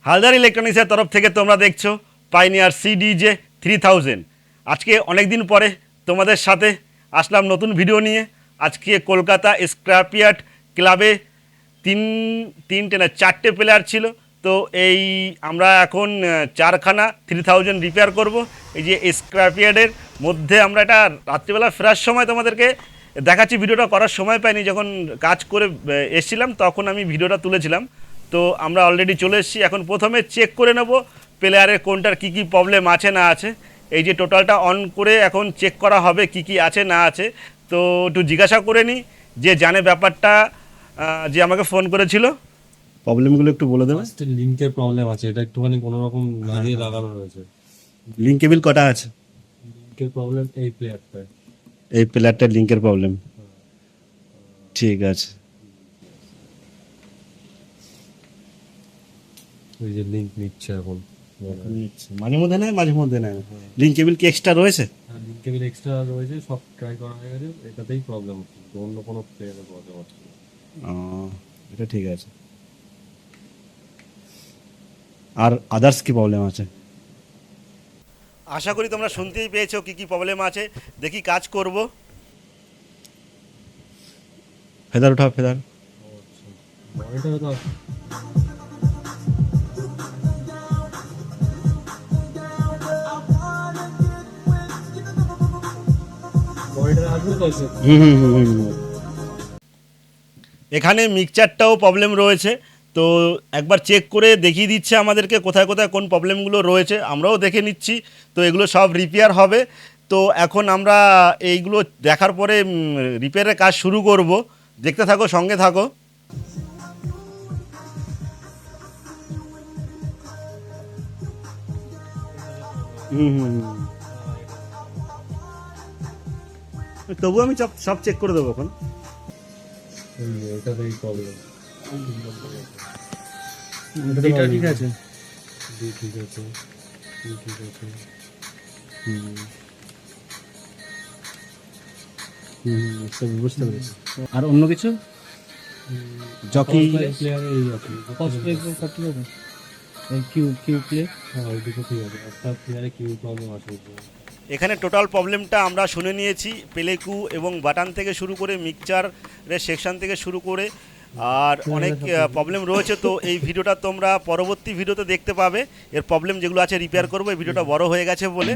হালদার ইলেকট্রনিক্সের তরফ থেকে তোমরা দেখছো পাইনিয়ার CDJ 3000। আজকে অনেক দিন পরে তোমাদের সাথে আসলাম নতুন ভিডিও নিয়ে। আজকে কলকাতা স্ক্র্যাপইয়ার্ড ক্লাবে চারটে প্লেয়ার ছিল। তো এই আমরা এখন চারখানা 3000 রিপেয়ার করব। এই যে স্ক্র্যাপইয়ার্ডের মধ্যে আমরা এটা রাত্রিবেলা ফেরার সময় তোমাদেরকে দেখাচ্ছি। ভিডিওটা করার সময় পাইনি, যখন কাজ করে এসেছিলাম তখন আমি ভিডিওটা তুলেছিলাম। তো আমরা অলরেডি চলে এসেছি। এখন প্রথমে চেক করে নেব প্লেয়ারের কোনটার কী কী প্রবলেম আছে না আছে। এই যে টোটালটা অন করে এখন চেক করা হবে কি কি আছে না আছে। তো একটু জিজ্ঞাসা করে নিই যে জানে ব্যাপারটা, যে আমাকে ফোন করেছিল। প্রবলেমগুলো একটু বলে দেবে। ফার্স্টে লিংকের প্রবলেম আছে, এটা একটুখানি কোনো রকম লাগিয়ে লাগানো রয়েছে। লিঙ্ক কেবিল কটা আছে? লিংকের প্রবলেম এই প্লেয়ারটায়। এই প্লেয়ারটার লিঙ্কের প্রবলেম, ঠিক আছে। ওই যে লিংক নিচ্ছে এখন। মাঝে মধ্যে নেয় মাঝে মধ্যে নেয়। লিঙ্ক কেবিল কি এক্সট্রা রয়েছে? হ্যাঁ, লিংক কেবিল এক্সট্রা রয়েছে, সব ট্রাই করা হয়ে গেছে, এটাতেই প্রবলেম হচ্ছে, অন্য কোনো প্লেয়ারের প্রবলেম হচ্ছে না। এটা ঠিক আছে। আর আদার্স কি প্রবলেম আছে? আশা করি তোমরা শুনতেই পেয়েছো কি কি প্রবলেম আছে। দেখি কাজ করব। ফেদার উঠাও, ফেদার। মনিটরে তো মনিটরে আসবে তো এসে। এখানে মিক্সচারটাও প্রবলেম রয়েছে। তো একবার চেক করে দেখিয়ে দিচ্ছে আমাদেরকে কোথায় কোথায় কোন প্রবলেমগুলো রয়েছে, আমরাও দেখে নিচ্ছি। তো এগুলো সব রিপেয়ার হবে। তো এখন আমরা এইগুলো দেখার পরে রিপেয়ারের কাজ শুরু করব। দেখতে থাকো, সঙ্গে থাকো। তবু আমি সব চেক করে দেবো এখন। এটাতেই প্রবলেম। এটা ঠিক আছে, ঠিক আছে, ঠিক আছে। সব বুঝতে পেরেছি। আর অন্য কিছু জকি প্লেয়ারে এই আছে, ফার্স্ট প্লে সব ঠিক আছে। কিউ প্লে হ্যাঁ ওই দুটো ঠিক আছে, একটা প্লেয়ারে কিউ প্রবলেম আছে। এখানে টোটাল প্রবলেমটা আমরা শুনে নিয়েছি। পেলেকু এবং বাটন থেকে শুরু করে মিক্সচারের সেকশন থেকে শুরু করে আর অনেক প্রবলেম রয়েছে। তো এই ভিডিওটা তোমরা পরবর্তী ভিডিওতে দেখতে পাবে। এর প্রবলেম যেগুলো আছে রিপেয়ার করবো। এই ভিডিওটা বড় হয়ে গেছে বলে